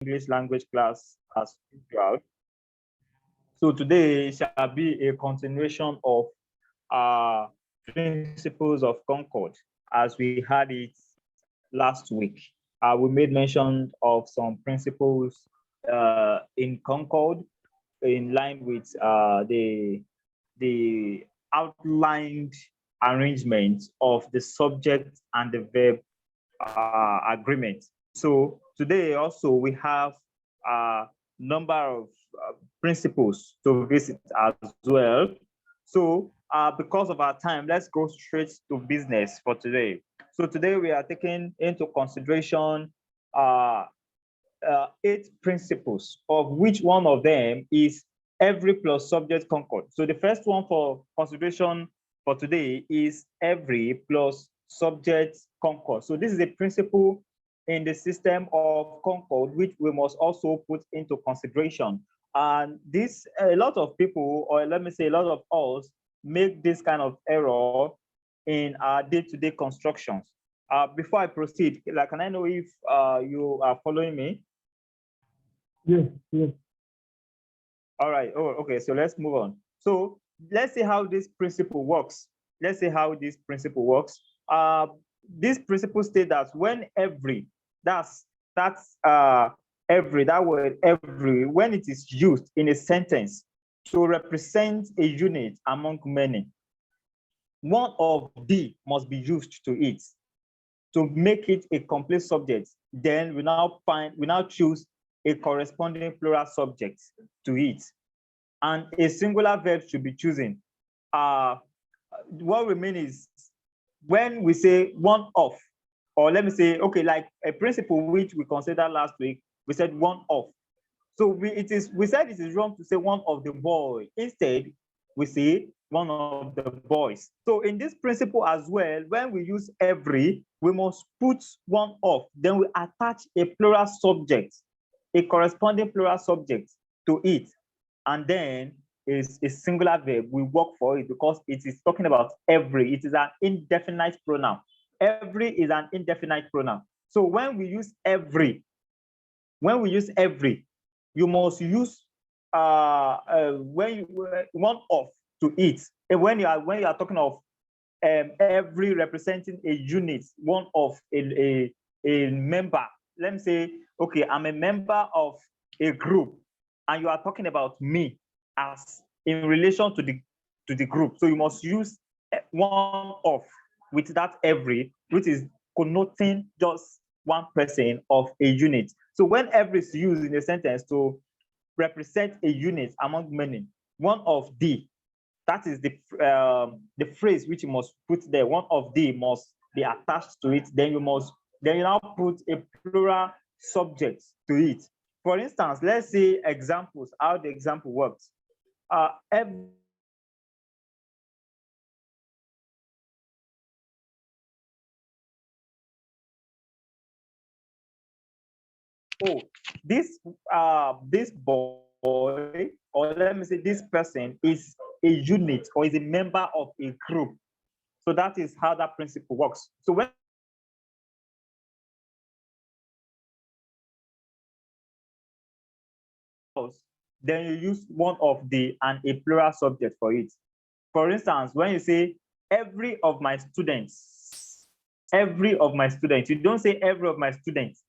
English language class as usual. So today shall be a continuation of principles of Concord as we had it last week. We made mention of some principles in Concord in line with the outlined arrangement of the subject and the verb agreement. So today also we have a number of principles to visit as well. So because of our time, let's go straight to business for today. So today we are taking into consideration 8 principles, of which one of them is every plus subject concord. So the first one for consideration for today is every plus subject concord. So this is a principle in the system of concord, which we must also put into consideration. And this, a lot of people, or let me say a lot of us, make this kind of error in our day-to-day constructions. Before I proceed, like, can I know if you are following me? Yes, yes. All right. Oh, okay. So let's move on. So let's see how this principle works. Let's see how this principle works. This principle states that when every, that's every, that word every, when it is used in a sentence to represent a unit among many, one of the must be used to it to make it a complete subject. Then we now choose a corresponding plural subject to it, and a singular verb should be chosen. What remains is when we say one of, or let me say, okay, like a principle which we considered last week, we said one of. So we said it is wrong to say one of the boy. Instead, we say one of the boys. So in this principle as well, when we use every, we must put one of, then we attach a plural subject, a corresponding plural subject to it, and then is a singular verb. We work for it because it is talking about every. It is an indefinite pronoun. Every is an indefinite pronoun. So when we use every, you must use one of to it. And when you are talking of every representing a unit, one of a member. Let me say, okay, I'm a member of a group, and you are talking about me as in relation to the group. So you must use one of with that every, which is connoting just one person of a unit. So when every is used in a sentence to represent a unit among many, one of the, that is the phrase which you must put there. One of the must be attached to it. Then you now put a plural subject to it. For instance, let's see examples, how the example works. This boy, or let me say this person, is a unit or is a member of a group. So that is how that principle works. So when then you use one of the and a plural subject for it. For instance, when you say every of my students, you don't say every of my students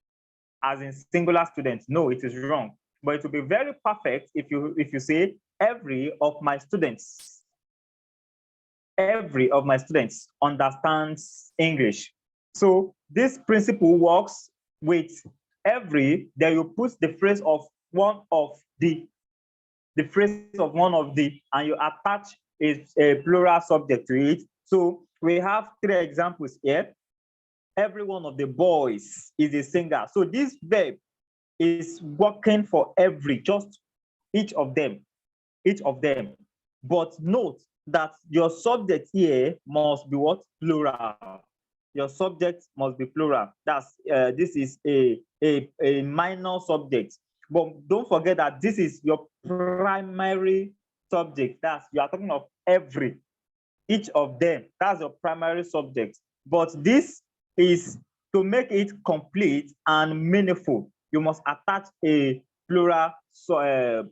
as in singular students. No, it is wrong. But it will be very perfect if you say every of my students. Every of my students understands English. So this principle works with every, then you put the phrase of one of the phrase of one of the, and you attach a plural subject to it. So we have 3 examples here. Every one of the boys is a singer. So this verb is working for every, just each of them. But note that your subject here must be what? Plural. Your subject must be plural. That's this is a minor subject. But don't forget that this is your primary subject. That's, you are talking of every, each of them. That's your primary subject. But this is to make it complete and meaningful. you must attach a plural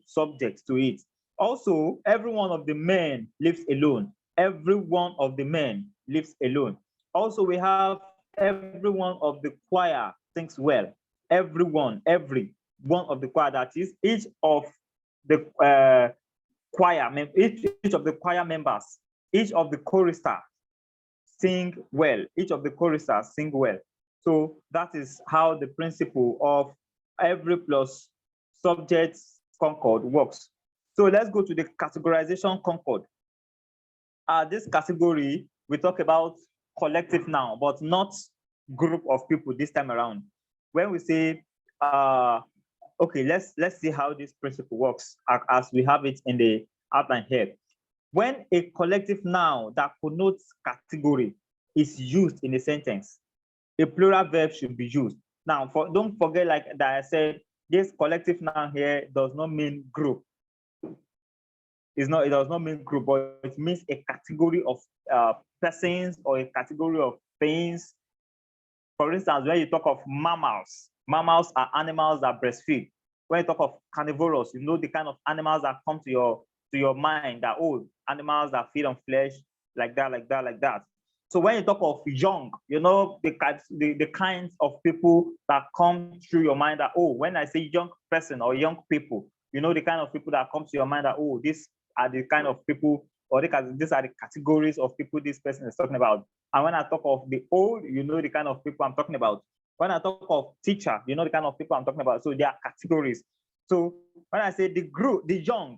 subject to it. Also, every one of the men lives alone. Every one of the men lives alone. Also, we have every one of the choir sings well. Every one of the choir, that is, each of the each of the choir members, each of the choristers sing well. Each of the choristers sing well. So that is how the principle of every plus subject concord works. So let's go to the categorization concord. This category, we talk about collective now, but not group of people this time around. When we say, okay, let's see how this principle works as we have it in the outline here. When a collective noun that connotes category is used in a sentence, a plural verb should be used. Now, don't forget, like that I said, this collective noun here does not mean group. It does not mean group, but it means a category of persons or a category of things. For instance, when you talk of mammals, mammals are animals that breastfeed. When you talk of carnivorous, you know the kind of animals that come to your mind, that animals that feed on flesh, like that. So when you talk of young, you know the kinds of people that come through your mind, that when I say young person or young people, you know the kind of people that come to your mind, that these are the kind of people, or these are the categories of people this person is talking about. And when I talk of the old, you know the kind of people I'm talking about. When I talk of teacher, you know the kind of people I'm talking about. So there are categories. So when I say the young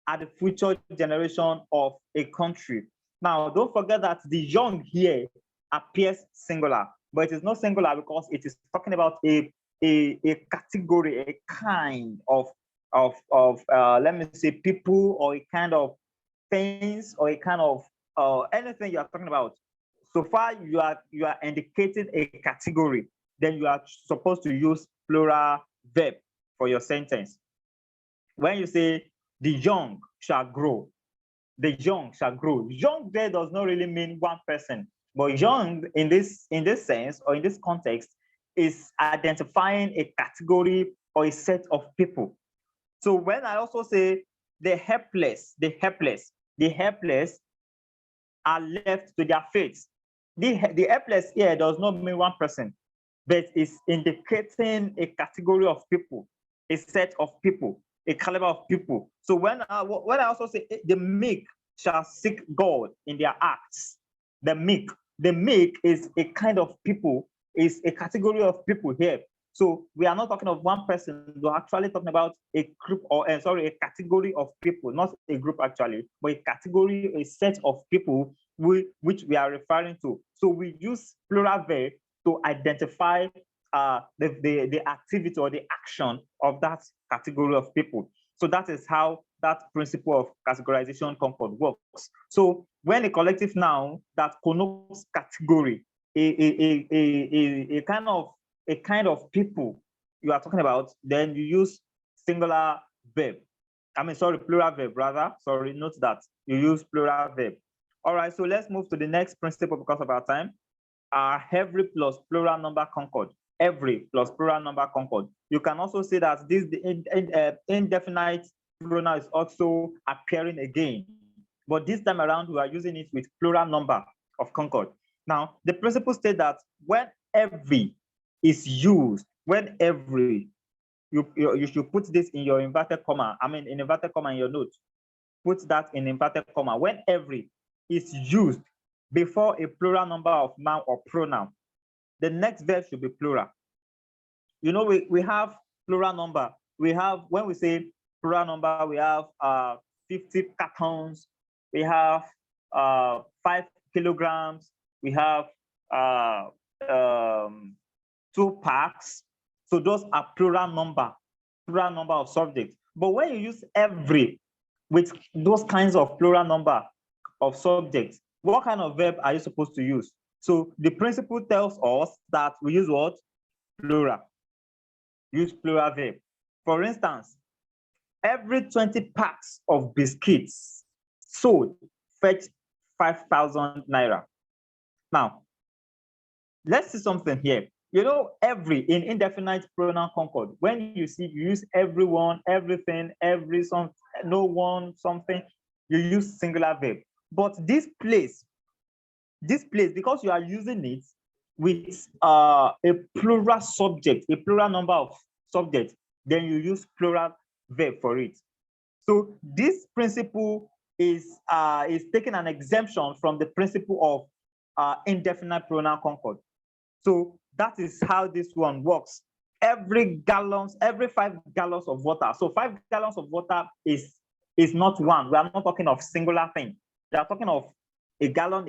are the future generation of a country. Now, don't forget that the young here appears singular, but it is not singular because it is talking about a category, a kind of let me say people, or a kind of things, or a kind of anything you are talking about. So far you are indicating a category, then you are supposed to use plural verb for your sentence. When you say the young shall grow, the young shall grow. Young there does not really mean one person, but young in this sense, or in this context, is identifying a category or a set of people. So when I also say the helpless are left to their fates, the helpless here does not mean one person, but is indicating a category of people, a set of people, a caliber of people. So when I also say the meek shall seek God in their acts, the meek is a kind of people, is a category of people here. So we are not talking of one person, we're actually talking about a group, or a category of people, not a group actually, but a category, a set of people which we are referring to. So we use plural verb to identify the activity or the action of that category of people. So that is how that principle of categorization concord works. So when a collective noun that connotes category, a kind of people you are talking about, then you use singular verb. Plural verb rather. Sorry, note that you use plural verb. All right, so let's move to the next principle because of our time. Every plus plural number concord. Every plus plural number concord. You can also say that this indefinite pronoun is also appearing again, but this time around we are using it with plural number of concord. Now, the principle states that when every is used, when every, you should put this in your inverted comma, in inverted comma in your note. Put that in inverted comma. When every is used before a plural number of noun or pronoun, the next verb should be plural. You know, we have plural number. We have, when we say plural number, we have 50 cartons, we have 5 kilograms, we have 2 packs. So those are plural number of subjects. But when you use every with those kinds of plural number of subjects, what kind of verb are you supposed to use? So the principle tells us that we use what? Plural. Use plural verb. For instance, every 20 packs of biscuits sold fetch 5,000 naira. Now, let's see something here. You know, every in indefinite pronoun concord, when you see you use everyone, everything, every, some, no one, something, you use singular verb. But this place, because you are using it with a plural subject, a plural number of subjects, then you use plural verb for it. So this principle is taking an exemption from the principle of indefinite pronoun concord. So that is how this one works. Every 5 gallons of water. So 5 gallons of water is not one. We are not talking of singular thing. We are talking of a gallon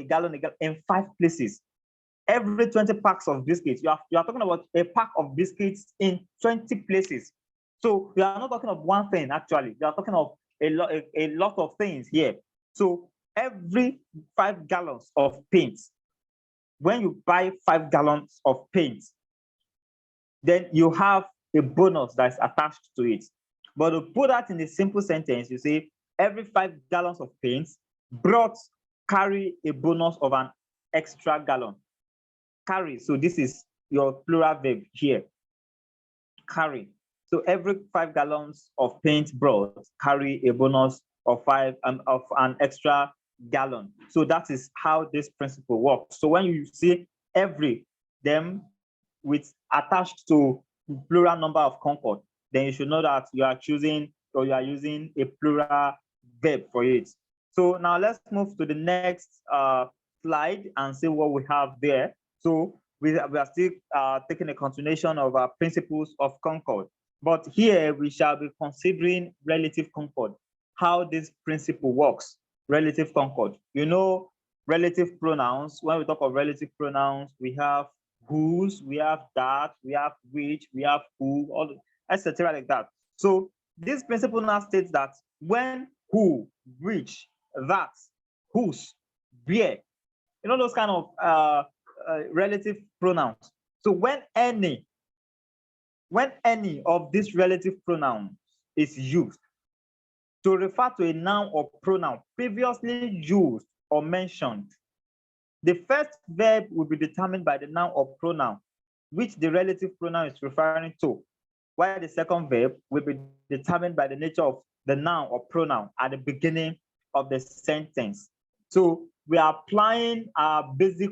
in 5 places. Every 20 packs of biscuits, you are talking about a pack of biscuits in 20 places. So we are not talking of one thing, actually. We are talking of a lot of things here. So every 5 gallons of paint, when you buy 5 gallons of paint, then you have a bonus that's attached to it. But to put that in a simple sentence, you say every 5 gallons of paint carry a bonus of an extra gallon. Carry, so this is your plural verb here. Carry. So every 5 gallons of paint brought carry a bonus of an extra gallon. So that is how this principle works. So when you see every, them with attached to plural number of concord, then you should know that you are choosing or you are using a plural verb for it. So now let's move to the next slide and see what we have there. So we are still taking a continuation of our principles of concord. But here we shall be considering relative concord, how this principle works, relative concord. You know, relative pronouns, when we talk of relative pronouns, we have whose, we have that, we have which, we have who, all, etc. like that. So this principle now states that when who, which, that, whose, where, you know, those kind of relative pronouns. So when any of these relative pronouns is used to refer to a noun or pronoun previously used or mentioned, the first verb will be determined by the noun or pronoun which the relative pronoun is referring to, while the second verb will be determined by the nature of the noun or pronoun at the beginning of the sentence. So we are applying our basic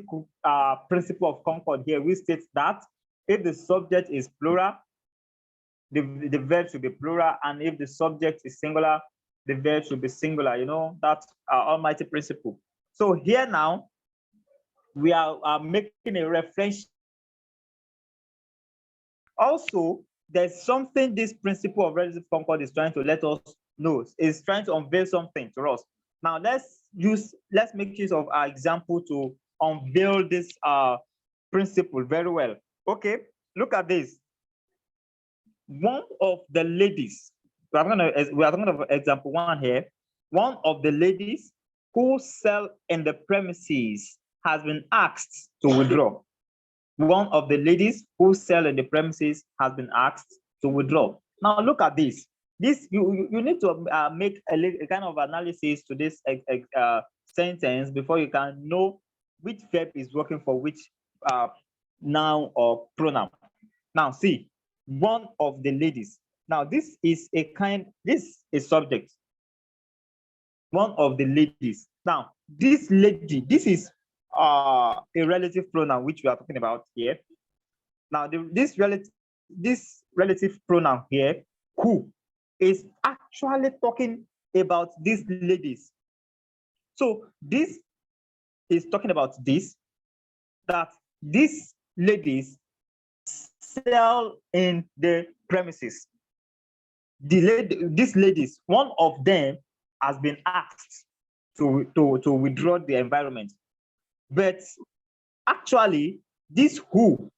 principle of concord here, which states that if the subject is plural, the verb should be plural, and if the subject is singular, the verb should be singular. You know, that's our almighty principle. So here now, we are making a reference. Also, there's something this principle of relative concord is trying to let us know. It's trying to unveil something to us. Now let's make use of our example to unveil this principle very well. Okay, look at this. One of the ladies, we are talking about example 1 here. One of the ladies who sell in the premises has been asked to withdraw. One of the ladies who sell in the premises has been asked to withdraw. Now look at this. This you need to make a kind of analysis to this sentence before you can know which verb is working for which noun or pronoun. Now see, one of the ladies. Now this is subject. One of the ladies. Now this lady, this is a relative pronoun which we are talking about here. Now this relative pronoun here, who, is actually talking about these ladies. So this is talking about this, that these ladies sell in the premises. These ladies, one of them has been asked to withdraw the environment. But actually, this who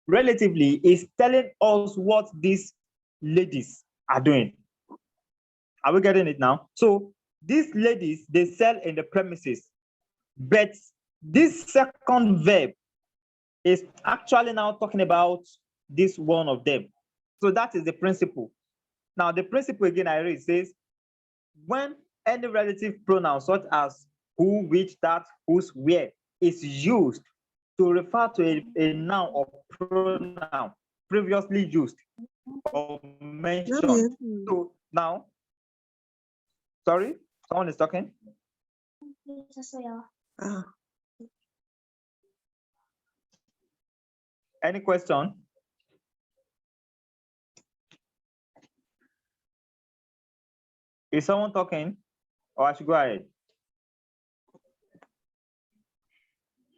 relatively is telling us what these ladies are doing. Are we getting it now? So these ladies, they sell in the premises, but this second verb is actually now talking about this one of them. So that is the principle. Now the principle again I read says, when any relative pronoun such as who, which, that, whose, where is used to refer to a noun or pronoun previously used or mentioned. So now, sorry, someone is talking. Any question? Is someone talking, or I should go ahead?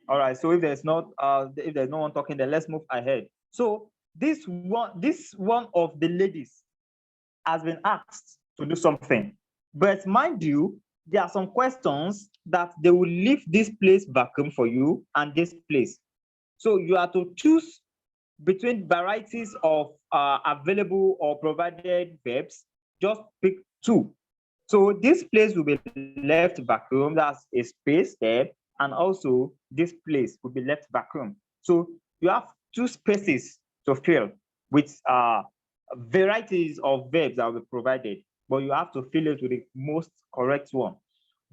All right. So if there's no one talking, then let's move ahead. So this one of the ladies has been asked to do something, but mind you, there are some questions that they will leave this place vacuum for you and this place. So you have to choose between varieties of available or provided verbs. Just pick two. So this place will be left vacuum, that's a space there, and also this place will be left vacuum. So you have two spaces to fill with varieties of verbs that will be provided, but you have to fill it with the most correct one.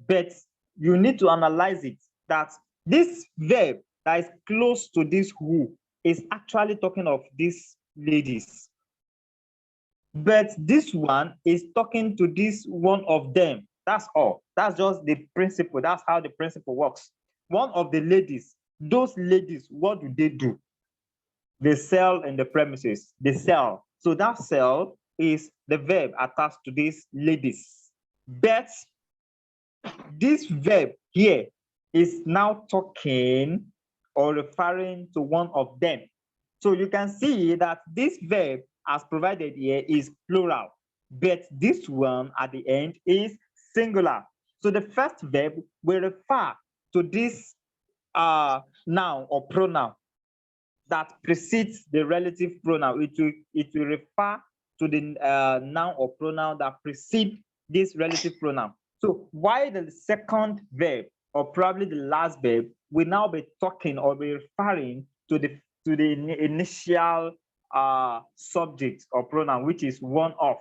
But you need to analyze it that this verb that is close to this who is actually talking of these ladies. But this one is talking to this one of them. That's all. That's just the principle. That's how the principle works. One of the ladies, those ladies, what do? They sell in the premises. They sell. So that sell is the verb attached to these ladies. But this verb here is now talking or referring to one of them. So you can see that this verb as provided here is plural, but this one at the end is singular. So the first verb will refer to this noun or pronoun that precedes the relative pronoun. It will refer to the noun or pronoun that precedes this relative pronoun. So while the second verb or probably the last verb will now be talking or be referring to the initial subject or pronoun, which is one of.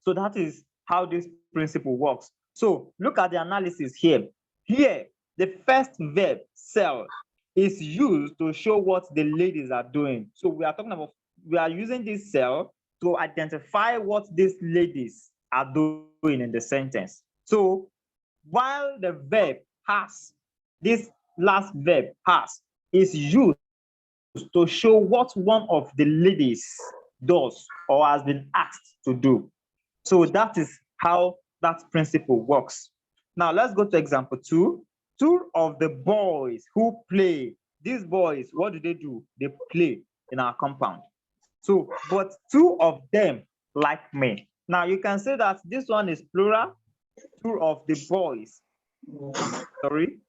So that is how this principle works. So look at the analysis here. Here, the first verb, sell, is used to show what the ladies are doing. So we are using this sell to identify what these ladies are doing in the sentence. So while the verb has, this last verb has, is used to show what one of the ladies does or has been asked to do. So that is how that principle works. Now let's go to example 2. Two of the boys who play, these boys, what do? They play in our compound. So, but two of them like me. Now you can say that this one is plural, two of the boys. Sorry.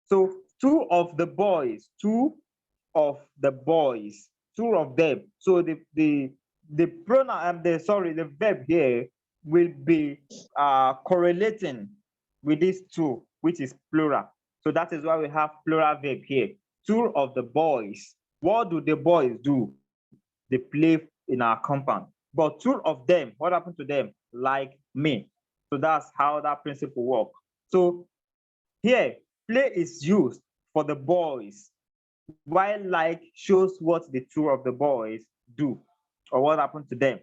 So two of the boys, two of them. So the pronoun the verb here will be correlating with these two, which is plural. So that is why we have plural verb here. Two of the boys. What do the boys do? They play in our compound. But two of them, what happened to them? Like me. So that's how that principle works. So here, play is used for the boys, while like shows what the two of the boys do or what happened to them.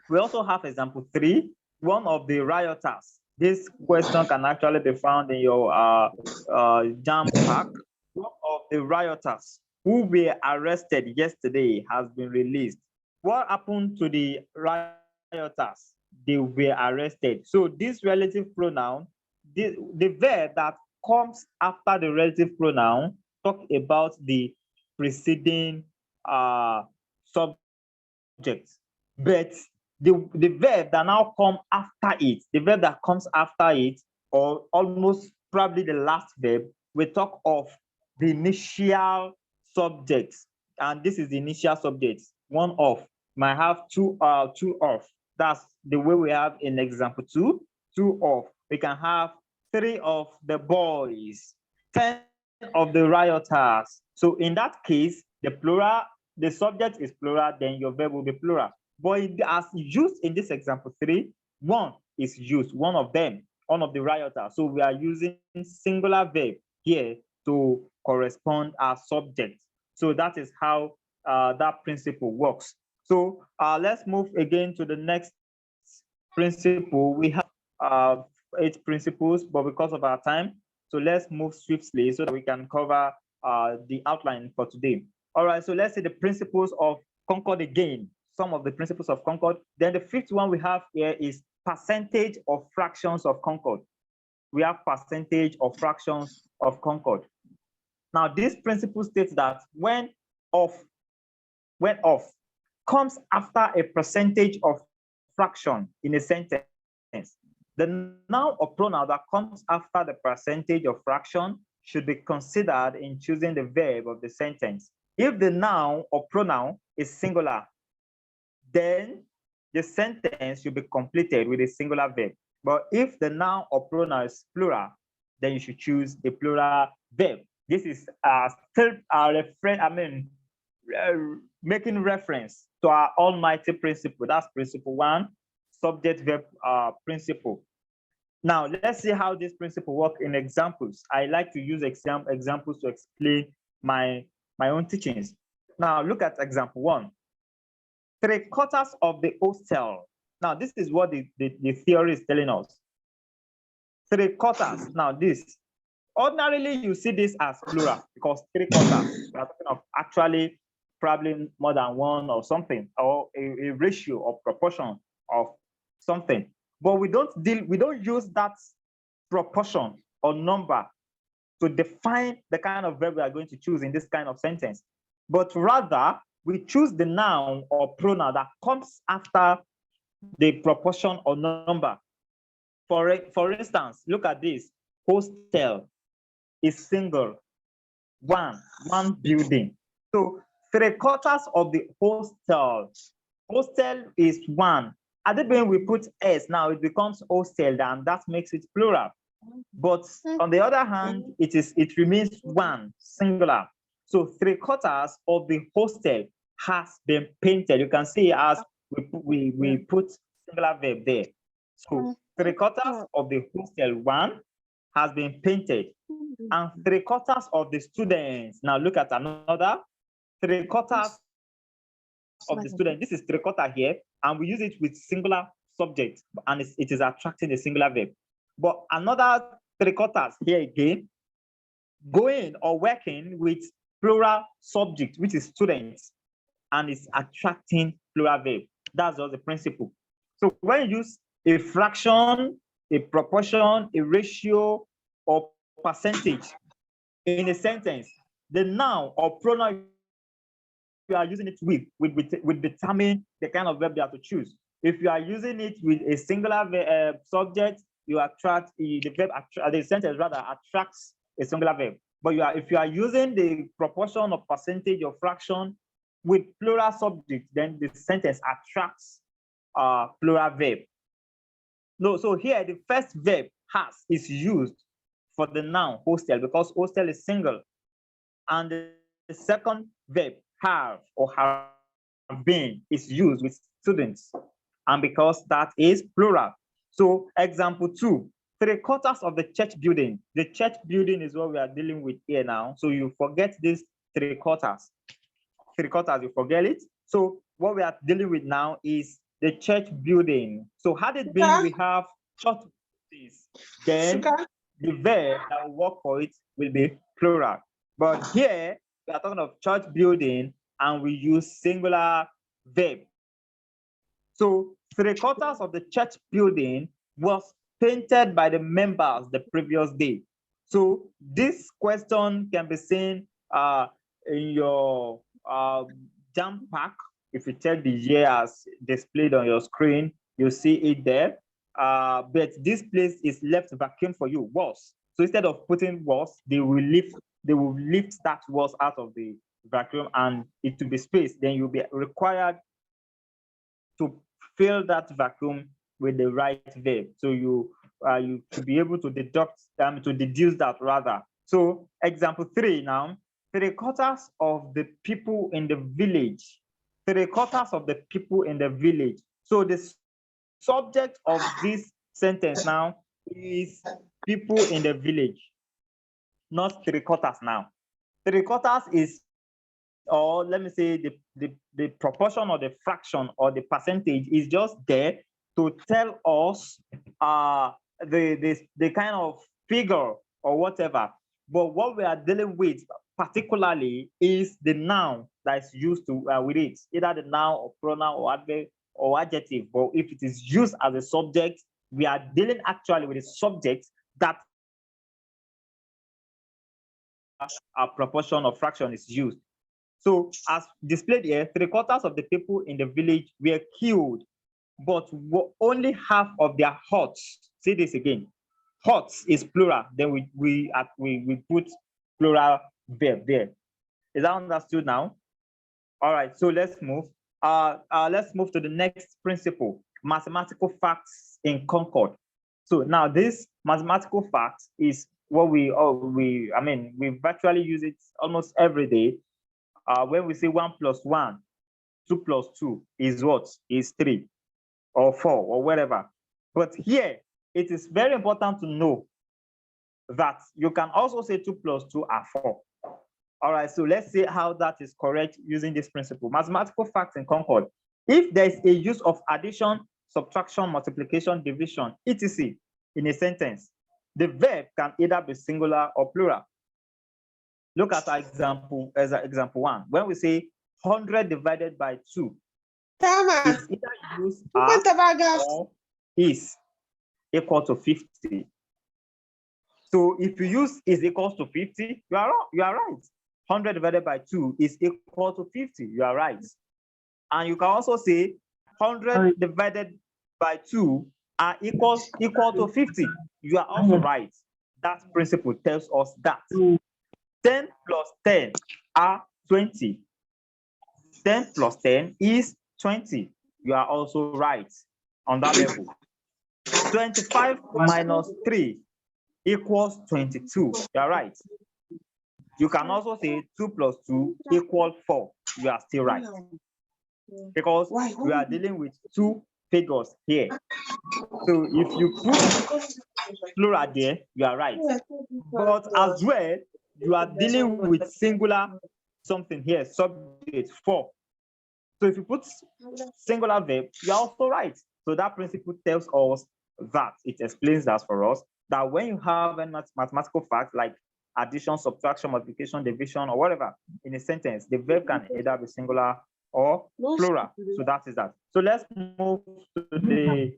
We also have example 3, one of the rioters. This question can actually be found in your jam pack. One of the rioters who were arrested yesterday has been released. What happened to the rioters? They were arrested. So this relative pronoun, the verb that comes after the relative pronoun talk about the preceding subject, but the verb that now come after it, the verb that comes after it, or almost probably the last verb, we talk of the initial subject, and this is the initial subject. One of might have two of. That's the way we have in example 2. Two of. We can have 3 of the boys, 10 of the rioters. So in that case, the subject is plural, then your verb will be plural. But as used in this example 3, one is used, one of them, one of the rioters. So we are using singular verb here to correspond our subject. So that is how that principle works. So let's move again to the next principle. We have 8 principles, but because of our time, so let's move swiftly so that we can cover the outline for today. All right, so let's see the principles of Concord again, some of the principles of Concord. Then the 5th one we have here is percentage of fractions of Concord. We have percentage of fractions of Concord. Now, this principle states that when of comes after a percentage of fraction in a sentence, the noun or pronoun that comes after the percentage of fraction should be considered in choosing the verb of the sentence. If the noun or pronoun is singular, then the sentence should be completed with a singular verb. But if the noun or pronoun is plural, then you should choose a plural verb. This is still making reference to our almighty principle. That's principle 1, subject verb principle. Now, let's see how this principle works in examples. I like to use examples to explain my own teachings. Now, look at example 1. 3/4 of the hostel. Now, this is what the theory is telling us. 3/4. Now, this, ordinarily, you see this as plural because 3/4, we are talking of actually probably more than one or something, or a ratio or proportion of something. But we don't use that proportion or number to define the kind of verb we are going to choose in this kind of sentence. But rather, we choose the noun or pronoun that comes after the proportion or number. For instance, look at this. Hostel is single, one building. So 3/4 of the hostel is 1. At the beginning, we put S, now it becomes hostel, and that makes it plural. But on the other hand, it remains 1, singular. So 3/4 of the hostel has been painted. You can see as we put singular verb there. So 3/4 of the hostel 1 has been painted, and 3/4 of the students. Now look at another 3/4 of the student. This is 3/4 here, and we use it with singular subject, and it is attracting a singular verb. But another 3/4 here again, going or working with plural subject, which is students, and it's attracting plural verb. That's just the principle. So when you use a fraction, a proportion, a ratio, or percentage in a sentence, the noun or pronoun you are using it with determine the kind of verb you have to choose. If you are using it with a singular subject, you attract the sentence rather attracts a singular verb. But if you are using the proportion or percentage or fraction with plural subject, then the sentence attracts plural verb. No, so here the first verb has is used for the noun hostel because hostel is single, and the second verb have or have been is used with students, and because that is plural. So example 2, 3/4 of the church building. The church building is what we are dealing with here now. So you forget this 3/4. 3/4, you forget it. So what we are dealing with now is the church building. So had it been we have church buildings, then the verb that will work for it will be plural. But here we are talking of church building and we use singular verb. So 3/4 of the church building was painted by the members the previous day. So this question can be seen in your jam pack. If you check the year as displayed on your screen, you see it there. But this place is left vacuum for you, was. So instead of putting was, they will lift that was out of the vacuum and it will be space. Then you'll be required to fill that vacuum with the right verb. So you to be able to deduce that rather. So example 3 now, 3/4 of the people in the village. 3/4 of the people in the village. So the subject of this sentence now is people in the village, not 3/4 now. 3/4 is or let me say the proportion or the fraction or the percentage is just there to tell us the kind of figure or whatever. But what we are dealing with particularly is the noun that is used to with it, either the noun or pronoun or adverb or adjective. But if it is used as a subject, we are dealing actually with a subject that a proportion or fraction is used. So as displayed here, 3/4 of the people in the village were killed, but only half of their huts. See this again. Huts is plural. Then we put plural verb there. Is that understood now? All right. So let's move. Let's move to the next principle: mathematical facts in Concord. So now this mathematical fact is what we virtually use it almost every day. When we say 1 + 1, 2 + 2 is what? Is 3 or 4 or whatever. But here, it is very important to know that you can also say 2 + 2 are 4. All right, so let's see how that is correct using this principle. Mathematical facts in Concord. If there is a use of addition, subtraction, multiplication, division, etc. in a sentence, the verb can either be singular or plural. Look at our example as example 1. When we say 100 divided by 2, it's either used as or is equal to 50. So if you use is equals to 50, you are right. 100 divided by 2 is equal to 50. You are right. And you can also say 100 divided by 2 are equal to 50. You are also right. That principle tells us that 10 + 10 are 20. 10 + 10 is 20. You are also right on that level. 25 - 3 equals 22. You are right. You can also say 2 + 2 equals 4. You are still right. Because we are dealing with two figures here. So if you put plural there, you are right. But as well, you are dealing with singular something here, subject 4. So if you put singular verb, you're also right. So that principle tells us that, it explains that for us, that when you have a mathematical fact like addition, subtraction, multiplication, division, or whatever in a sentence, the verb can either be singular or plural. So that is that. So let's move to the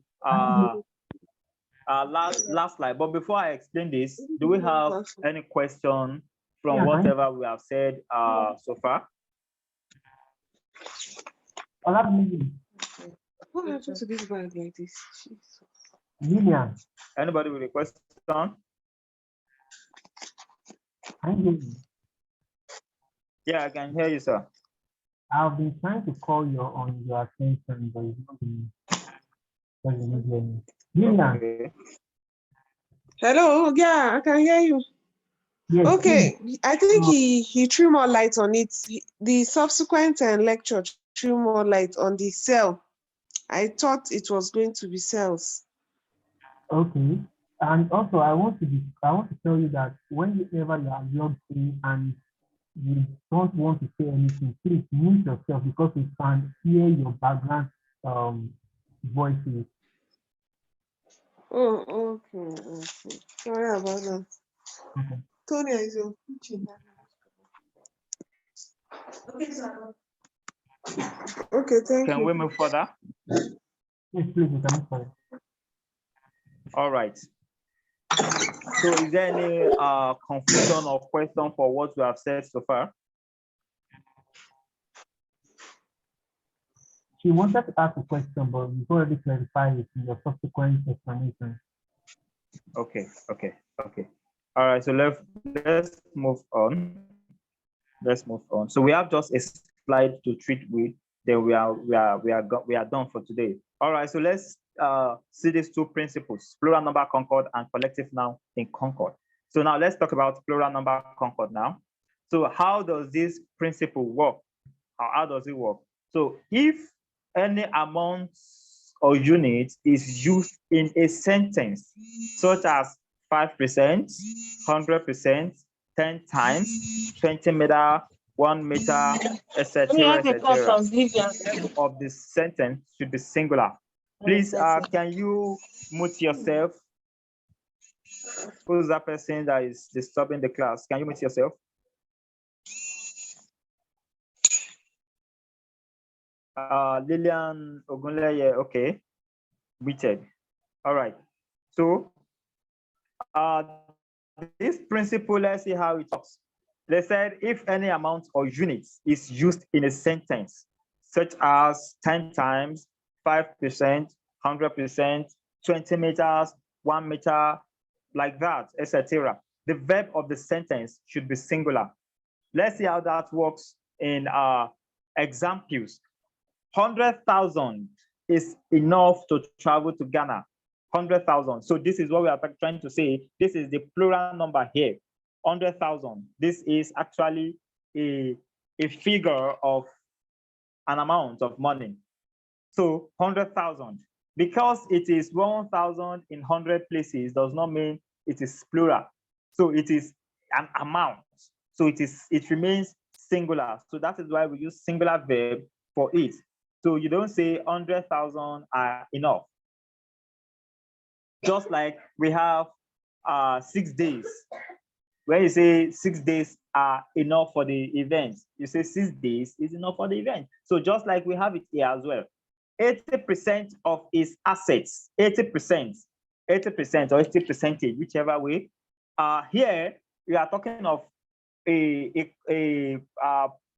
last slide. But before I explain this, do we have any question from whatever we have said so far? Oladimeji. What happened to this bag like this? Lillian. Anybody with a question? Yeah, I can hear you, sir. I've been trying to call your attention, but it's not been. Lillian. Okay. Hello, yeah, I can hear you. Yes, Okay, I think he threw more light on it. The subsequent lecture threw more light on the cell. I thought it was going to be cells. Okay, and also I want to tell you that whenever you are logged in and you don't want to say anything, please mute yourself because we can hear your background voices. Oh, okay. Sorry about that. Okay. Tony is your kitchen. Okay, sir. Okay, thank you. Can we move further? Yes, please, you can move. All right. So is there any confusion or question for what we have said so far? She wanted to ask a question, but you've already clarified it in your subsequent explanation. Okay. All right, so let's move on. So we have just a slide to treat with, then we are done for today. All right, so let's see these two principles: plural number concord and collective noun in concord. So now let's talk about plural number concord now. So how does this principle work? How does it work? So if any amount or unit is used in a sentence, such as 5%, 100%, 10 times, 20 meter, 1 meter, etc., etc. of the sentence should be singular. Please, can you mute yourself? Who's that person that is disturbing the class? Can you mute yourself? Lillian Ogunleye, okay, muted. All right. So this principle, let's see how it works. They said if any amount or units is used in a sentence, such as 10 times, 5%, 100%, 20 meters, 1 meter, like that, etc., the verb of the sentence should be singular. Let's see how that works in examples. 100,000 is enough to travel to Ghana. 100,000. So this is what we are trying to say. This is the plural number here. 100,000. This is actually a figure of an amount of money. So 100,000. Because it is 1,000 in 100 places does not mean it is plural. So it is an amount. So it remains singular. So that is why we use singular verb for it. So you don't say 100,000 are enough. Just like we have 6 days. When you say 6 days are enough for the event, you say 6 days is enough for the event. So just like we have it here as well. 80% of its assets, 80% or 80%, whichever way. Here we are talking of a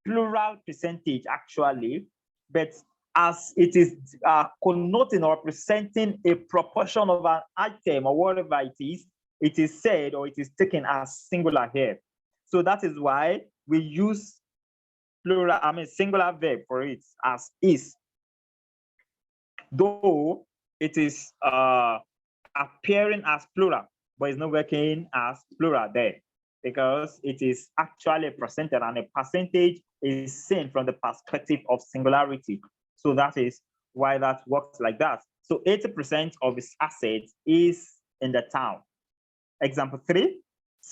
plural percentage actually, but as it is connoting or representing a proportion of an item or whatever it is said or it is taken as singular here. So that is why we use plural, singular verb for it as is. Though it is appearing as plural, but it's not working as plural there because it is actually presented and a percentage is seen from the perspective of singularity. So that is why that works like that. So 80% of its assets is in the town. Example 3,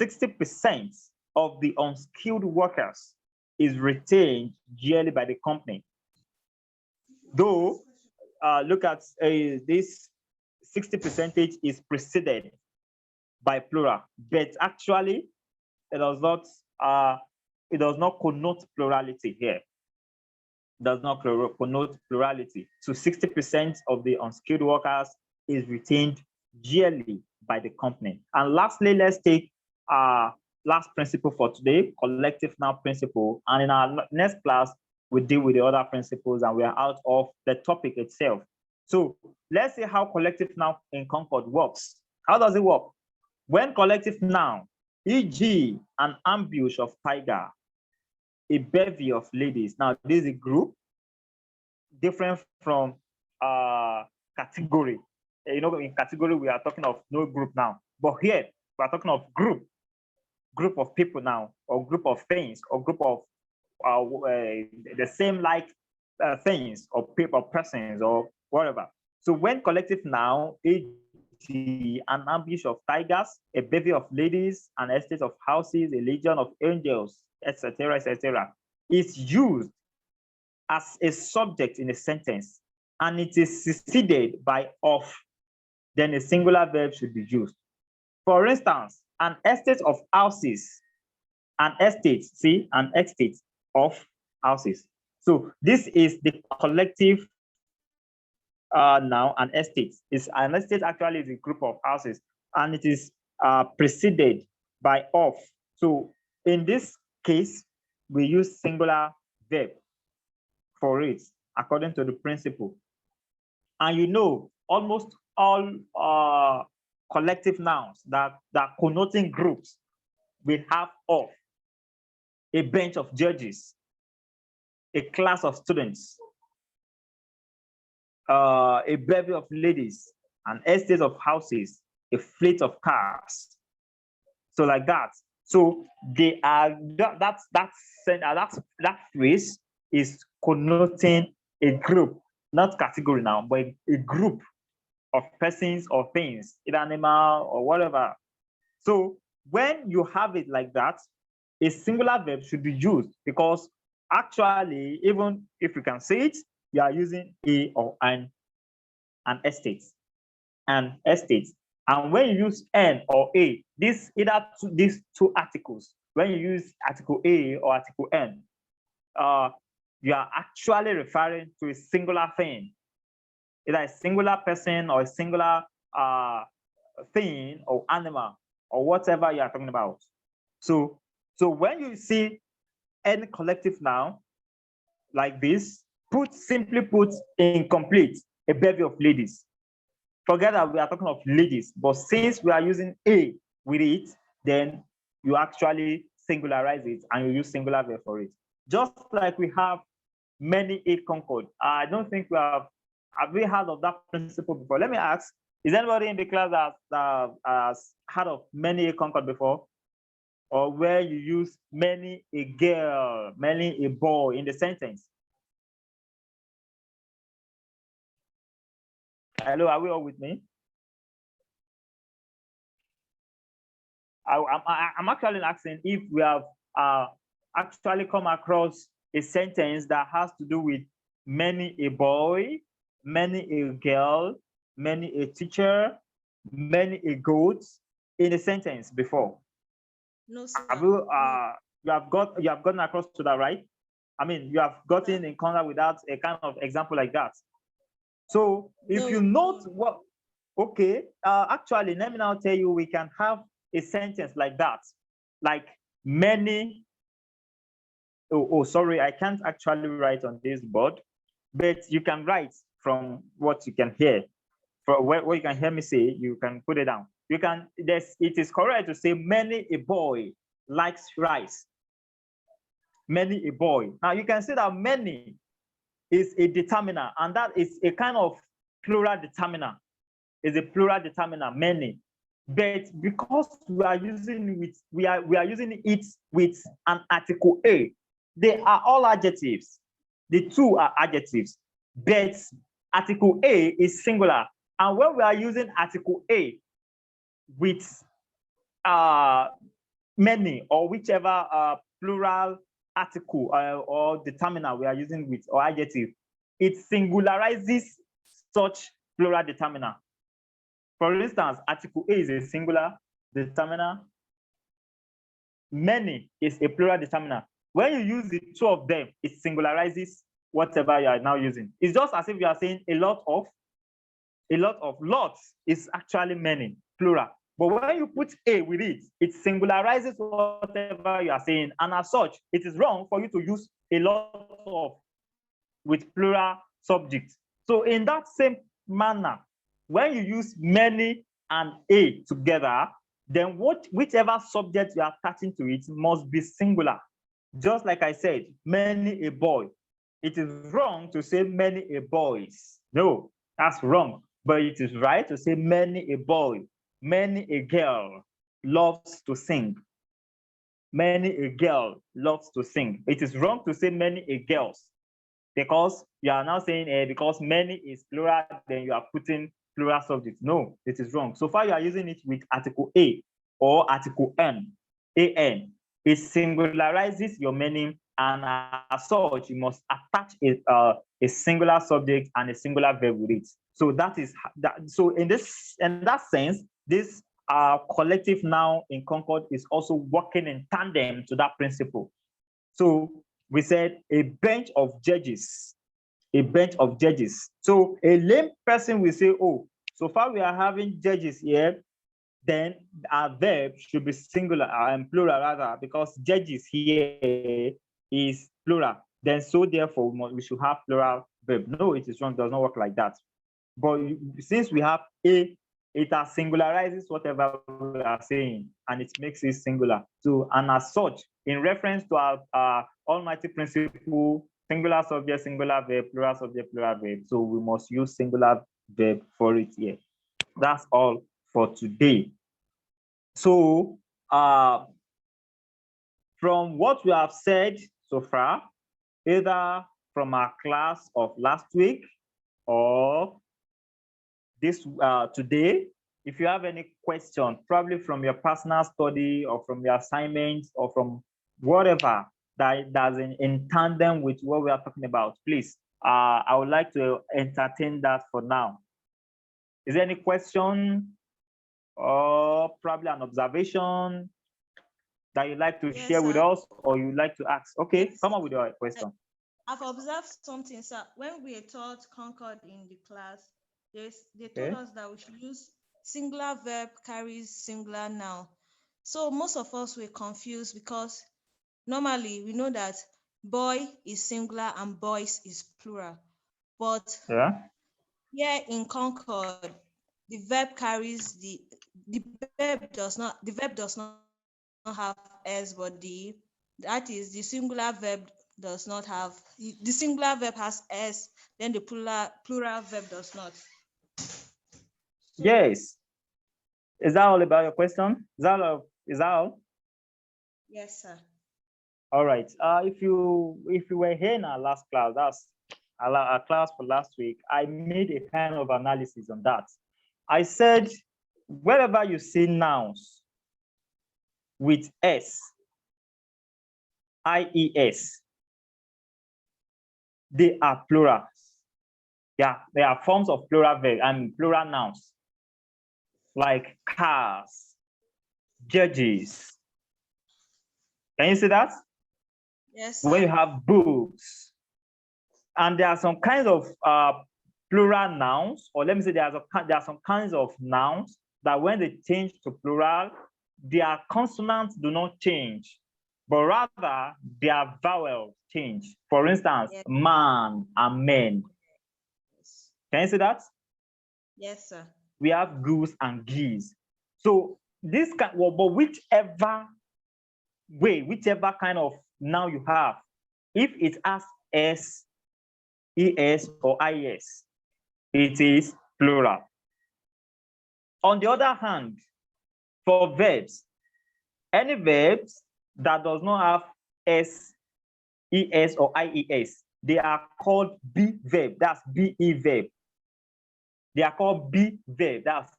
60% of the unskilled workers is retained yearly by the company. Though, look at this 60% is preceded by plural, but actually it does not connote plurality here. Does not connote plurality. So 60% of the unskilled workers is retained yearly by the company. And lastly, let's take last principle for today, collective noun principle. And in our next class, we deal with the other principles and we are out of the topic itself. So let's see how collective noun in Concord works. How does it work? When collective noun, e.g., an ambush of tiger, a bevy of ladies. Now, this is a group different from category. You know, in category, we are talking of no group now. But here, we are talking of group of people now, or group of things, or group of the same like things, or people, persons, or whatever. So when collective noun, e.g., an ambush of tigers, a bevy of ladies, an estate of houses, a legion of angels, etc., is used as a subject in a sentence and it is succeeded by of, then a singular verb should be used. For instance, an estate of houses, an estate of houses. So this is the collective noun, an estate. An estate actually is a group of houses and it is preceded by of. So in this case, we use singular verb for it according to the principle. And you know, almost all collective nouns that connoting groups will have of, a bench of judges, a class of students, a bevy of ladies, an estate of houses, a fleet of cars. So like that. So they are that phrase is connoting a group, not category now, but a group of persons or things, either animal or whatever. So when you have it like that, a singular verb should be used, because actually, even if you can say it, you are using a or an estate. An estate. And when you use an or a, these two articles, when you use article a or article n, you are actually referring to a singular thing, either a singular person or a singular thing or animal or whatever you are talking about. So when you see any collective noun like this, simply put, incomplete, a bevy of ladies. Forget that we are talking of ladies, but since we are using a with it, then you actually singularize it and you use singular verb for it. Just like we have many a concord. I don't think have we heard of that principle before? Let me ask, is anybody in the class that has heard of many a concord before? Or where you use many a girl, many a boy in the sentence? Hello, are we all with me? I'm actually asking if we have actually come across a sentence that has to do with many a boy, many a girl, many a teacher, many a goat in a sentence before. No, sir. Have you have gotten across to that, right? I mean, you have gotten in contact with that, a kind of example like that. So if you note what, okay, actually, let me now tell you, we can have a sentence like that, like many. Sorry, I can't actually write on this board, but you can write from what you can hear. From what you can hear me say, you can put it down. You can. It is correct to say many a boy likes rice. Many a boy. Now you can say that many is a determiner, and that is a kind of plural determiner. Is a plural determiner, many. But because we are using it with an article a, they are all adjectives. The two are adjectives, but article a is singular. And when we are using article a with many or whichever plural article or determiner we are using with or adjective, it singularizes such plural determiner. For instance, article A is a singular determiner. Many is a plural determiner. When you use the two of them, it singularizes whatever you are now using. It's just as if you are saying a lot of lots is actually many, plural. But when you put a with it, it singularizes whatever you are saying. And as such, it is wrong for you to use a lot of with plural subjects. So in that same manner, when you use many and a together, then whichever subject you are attaching to it must be singular. Just like I said, many a boy. It is wrong to say many a boys. No, that's wrong. But it is right to say many a boy, many a girl loves to sing. Many a girl loves to sing. It is wrong to say many a girls, because you are now saying because many is plural, then you are putting plural subjects. No, it is wrong. So far, you are using it with article A or article N, AN. It singularizes your meaning, and as such, you must attach a singular subject and a singular verb with it. So that is that. So in that sense, this collective noun in Concord is also working in tandem to that principle. So we said a bench of judges, a bench of judges. So a lame person will say, oh, so far we are having judges here, then our verb should be singular and plural rather, because judges here is plural. Then so therefore we should have plural verb. No, it is wrong, it does not work like that. But since we have a, it singularizes whatever we are saying and it makes it singular. So, and as such, in reference to our almighty principle, singular subject, singular verb, plural subject, plural verb. So we must use singular verb for it here. That's all for today. So from what we have said so far, either from our class of last week or this today, if you have any question, probably from your personal study or from your assignments or from whatever that's in tandem with what we are talking about, please. I would like to entertain that for now. Is there any question or probably an observation that you'd like to share with us, or you'd like to ask? Okay, come on with your question. I've observed something, sir. When we taught Concord in the class, they told us that we should use singular verb carries singular noun. So most of us were confused because normally we know that boy is singular and boys is plural. But here in Concord, the verb carries the verb does not have s, but that is the singular verb does not have, the singular verb has s, then the plural verb does not. Yes. Is that all about your question? Is that all? Yes, sir. All right. If you were here in our last class, that's our class for last week, I made a kind of analysis on that. I said, wherever you see nouns with s, ies, they are plurals. Yeah, they are forms of plural verb and plural nouns, like cars, judges. Can you see that? Yes, sir. When you have books, and there are some kinds of plural nouns, or let me say there are some kinds of nouns that when they change to plural, their consonants do not change, but rather their vowels change. For instance, man and men. Yes. Can you see that? Yes, sir. We have goose and geese. So this but whichever kind of noun you have, if it has s, es, or ies, it is plural. On the other hand, for verbs, any verbs that does not have s, es, or ies, they are called be verb. That's be verb. They are called be verb. That's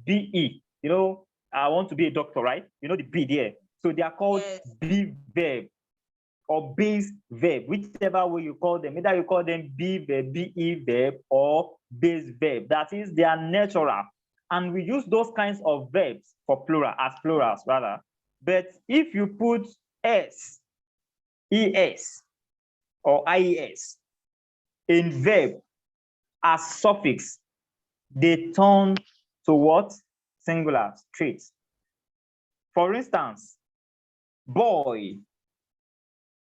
be. You know, I want to be a doctor, right? You know the be there. So they are called be verb or base verb, whichever way you call them. Either you call them be verb, be verb, or base verb. That is, they are natural. And we use those kinds of verbs for plural, as plurals rather. But if you put s, es, or ies in verb as suffix, they turn to what? Singular, straight. For instance, boy,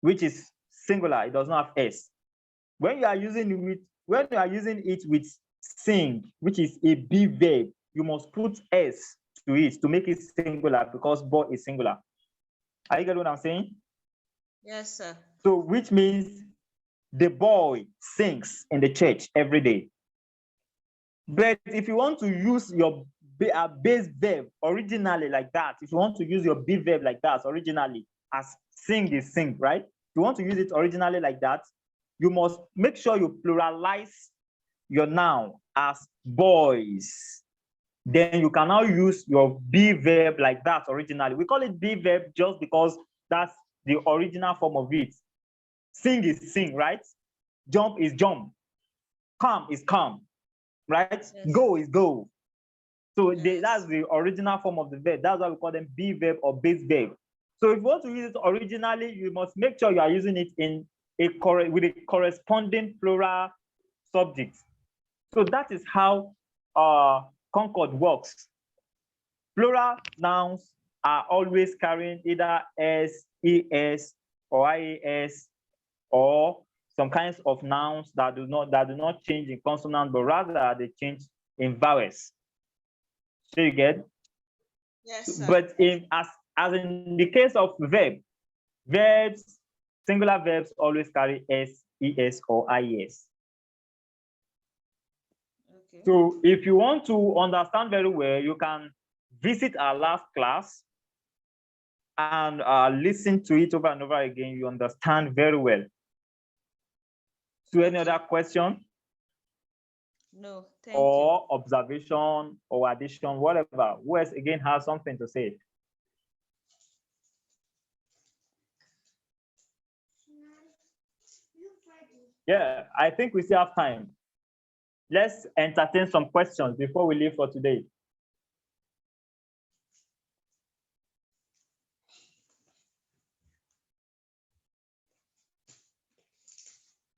which is singular, it does not have s. When you are using it with sing, which is a be verb, you must put s to it to make it singular, because boy is singular. Are you getting what I'm saying? Yes, sir. So which means the boy sings in the church every day. But if you want to use your base verb originally like that, if you want to use your be verb like that originally, as sing is sing, right? If you want to use it originally like that, you must make sure you pluralize your noun as boys. Then you can now use your be verb like that originally. We call it be verb just because that's the original form of it. Sing is sing, right? Jump is jump. Come is come, right? Yes. Go is go. So that's the original form of the verb. That's why we call them be verb or base verb. So if you want to use it originally, you must make sure you are using it in with a corresponding plural subject. So that is how Concord works. Plural nouns are always carrying either s, es, or ies, or some kinds of nouns that do not change in consonant, but rather they change in vowels. So you get? Yes, sir. But as in the case of verbs, singular verbs always carry s, es, or ies. Okay. So if you want to understand very well, you can visit our last class and listen to it over and over again. You understand very well. So any other question? No, thank you. Or observation or addition, whatever. Who else again has something to say? Yeah, I think we still have time. Let's entertain some questions before we leave for today.